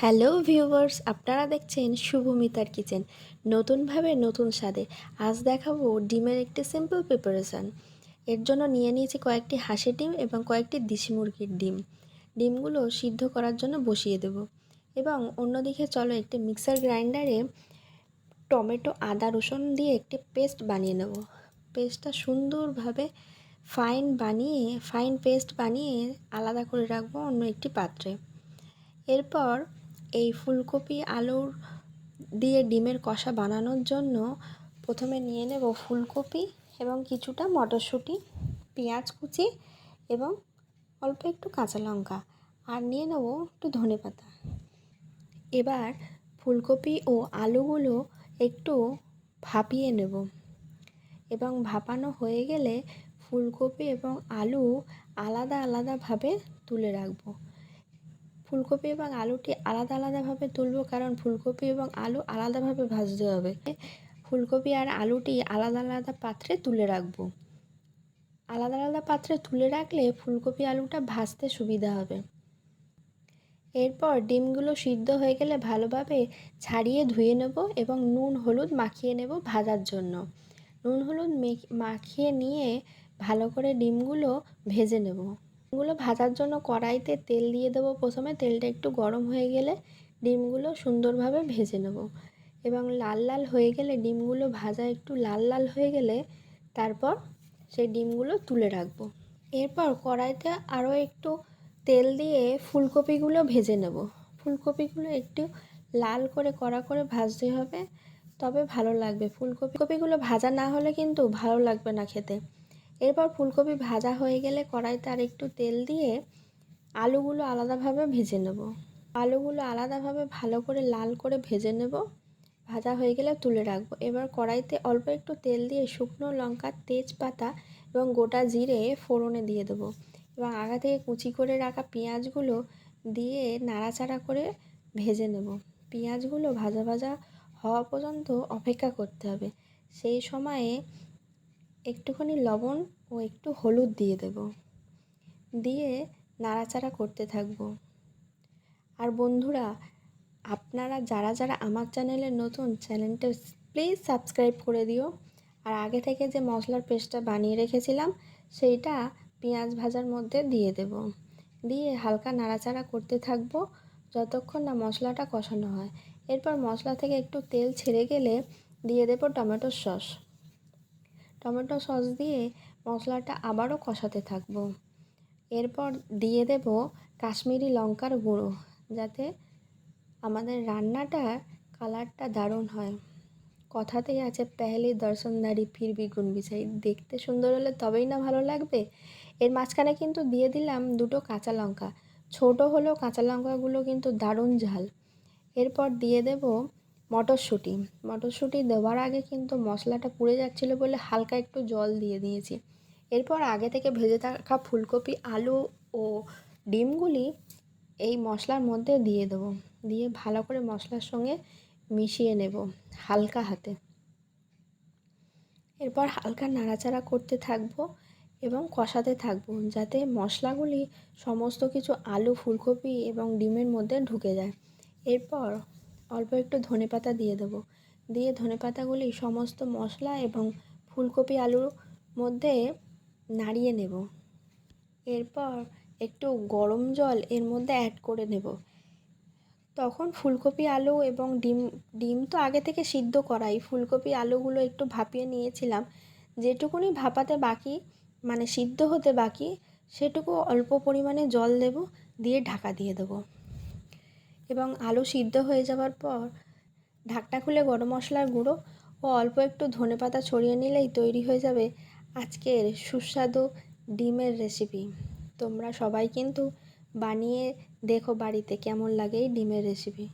Hello viewers, আপনারা দেখছেন শুভমিতার kitchen. নতুনভাবে নতুন স্বাদে আজ দেখাবো ডিমের একটি সিম্পল প্রিপারেশান। এর জন্য নিয়ে নিয়েছি কয়েকটি হাঁসের ডিম এবং কয়েকটি দেশি মুরগির ডিম। ডিমগুলো সিদ্ধ করার জন্য বসিয়ে দেব এবং অন্যদিকে চলো একটি মিক্সার গ্রাইন্ডারে টমেটো, আদা, রসুন দিয়ে একটি পেস্ট বানিয়ে নেব। পেস্টটা সুন্দরভাবে ফাইন পেস্ট বানিয়ে আলাদা করে রাখবো অন্য একটি পাত্রে। এরপর এই ফুলকপি আলুর দিয়ে ডিমের কষা বানানোর জন্য প্রথমে নিয়ে নেব ফুলকপি এবং কিছুটা মটরশুঁটি, পেঁয়াজ কুচি এবং অল্প একটু কাঁচা লঙ্কা, আর নিয়ে নেব একটু ধনেপাতা। এবার ফুলকপি ও আলুগুলো একটু ভাপিয়ে নেব এবং ভাপানো হয়ে গেলে ফুলকপি এবং আলু আলাদা আলাদাভাবে তুলে রাখবো। ফুলকপি এবং আলুটি আলাদা আলাদাভাবে তুলব, কারণ ফুলকপি এবং আলু আলাদাভাবে ভাজতে হবে। ফুলকপি আর আলুটি আলাদা আলাদা পাত্রে তুলে রাখবো। আলাদা আলাদা পাত্রে তুলে রাখলে ফুলকপি আলুটা ভাজতে সুবিধা হবে। এরপর ডিমগুলো সিদ্ধ হয়ে গেলে ভালোভাবে ছাড়িয়ে ধুয়ে নেব এবং নুন হলুদ মাখিয়ে নেব ভাজার জন্য। নুন হলুদ মাখিয়ে নিয়ে ভালো করে ডিমগুলো ভেজে নেব। ডিমগুলো ভাজার জন্য কড়াইতে তেল দিয়ে দেবো। প্রথমে তেলটা একটু গরম হয়ে গেলে ডিমগুলো সুন্দরভাবে ভেজে নেব এবং লাল লাল হয়ে গেলে ডিমগুলো ভাজা একটু লাল লাল হয়ে গেলে তারপর সেই ডিমগুলো তুলে রাখবো। এরপর কড়াইতে আরও একটু তেল দিয়ে ফুলকপিগুলো ভেজে নেব। ফুলকপিগুলো একটু লাল করে কড়া করে ভাজতে হবে, তবে ভালো লাগবে। ফুলকপিগুলো ভাজা না হলে কিন্তু ভালো লাগবে না খেতে। এরপর ফুলকপি ভাজা হয়ে গেলে কড়াইতে আর একটু তেল দিয়ে আলুগুলো আলাদাভাবে ভেজে নেব। আলুগুলো আলাদাভাবে ভালো করে লাল করে ভেজে নেব। ভাজা হয়ে গেলে তুলে রাখবো। এবার কড়াইতে অল্প একটু তেল দিয়ে শুকনো লঙ্কা, তেজপাতা এবং গোটা জিরে ফোড়নে দিয়ে দেবো এবং আগে থেকে কুচি করে রাখা পেঁয়াজগুলো দিয়ে নাড়াচাড়া করে ভেজে নেব। পেঁয়াজগুলো ভাজা ভাজা হওয়া পর্যন্ত অপেক্ষা করতে হবে। সেই সময়ে একটুখানি লবণ ও একটু হলুদ দিয়ে দেব, দিয়ে নাড়াচাড়া করতে থাকবো। আর বন্ধুরা, আপনারা যারা যারা আমার চ্যানেলে নতুন, চ্যানেলটা প্লিজ সাবস্ক্রাইব করে দিও। আর আগে থেকে যে মশলার পেস্টটা বানিয়ে রেখেছিলাম সেইটা পেঁয়াজ ভাজার মধ্যে দিয়ে দেব, দিয়ে হালকা নাড়াচাড়া করতে থাকবো যতক্ষণ না মশলাটা কষানো হয়। এরপর মশলা থেকে একটু তেল ছেড়ে গেলে দিয়ে দেব টমেটো সস। টমেটো সস দিয়ে মশলাটা আবারও কষাতে থাকবো। এরপর দিয়ে দেব কাশ্মীরি লঙ্কার গুঁড়ো, যাতে আমাদের রান্নাটার কালারটা দারুণ হয়। কথাতেই আছে, পেহলি দর্শনদারি ফির ভি গুন বিছাই। দেখতে সুন্দর হলে তবেই না ভালো লাগবে। এর মাঝখানে কিন্তু দিয়ে দিলাম দুটো কাঁচা লঙ্কা। ছোট হলেও কাঁচা লঙ্কাগুলো কিন্তু দারুণ ঝাল। এরপর দিয়ে দেব মটরশুঁটি। মটরশুঁটি দেওয়ার আগে কিন্তু মশলাটা পুড়ে যাচ্ছিলো বলে হালকা একটু জল দিয়ে দিয়েছি। এরপর আগে থেকে ভেজে থাকা ফুলকপি, আলু ও ডিমগুলি এই মশলার মধ্যে দিয়ে দেবো, দিয়ে ভালো করে মশলার সঙ্গে মিশিয়ে নেব হালকা হাতে। এরপর হালকা নাড়াচাড়া করতে থাকবো এবং কষাতে থাকবো, যাতে মশলাগুলি সমস্ত কিছু আলু, ফুলকপি এবং ডিমের মধ্যে ঢুকে যায়। এরপর অল্প একটু ধনেপাতা দিয়ে দেবো, দিয়ে ধনেপাতাগুলি সমস্ত মশলা এবং ফুলকপি আলুর মধ্যে নাড়িয়ে নেব। এরপর একটু গরম জল এর মধ্যে অ্যাড করে নেব। তখন ফুলকপি, আলু এবং ডিম তো আগে থেকে সিদ্ধ করাই, ফুলকপি আলুগুলো একটু ভাপিয়ে নিয়েছিলাম। যেটুকুনি ভাপাতে বাকি, মানে সিদ্ধ হতে বাকি, সেটুকু অল্প পরিমাণে জল দেব, দিয়ে ঢাকা দিয়ে দেবো এবং আলু সিদ্ধ হয়ে যাওয়ার পর ঢাকনা খুলে গরম মশলার গুঁড়ো ও অল্প একটু ধনেপাতা ছড়িয়ে নিলেই তৈরি হয়ে যাবে আজকের সুস্বাদু ডিমের রেসিপি। তোমরা সবাই কিন্তু বানিয়ে দেখো বাড়িতে, কেমন লাগে এই ডিমের রেসিপি।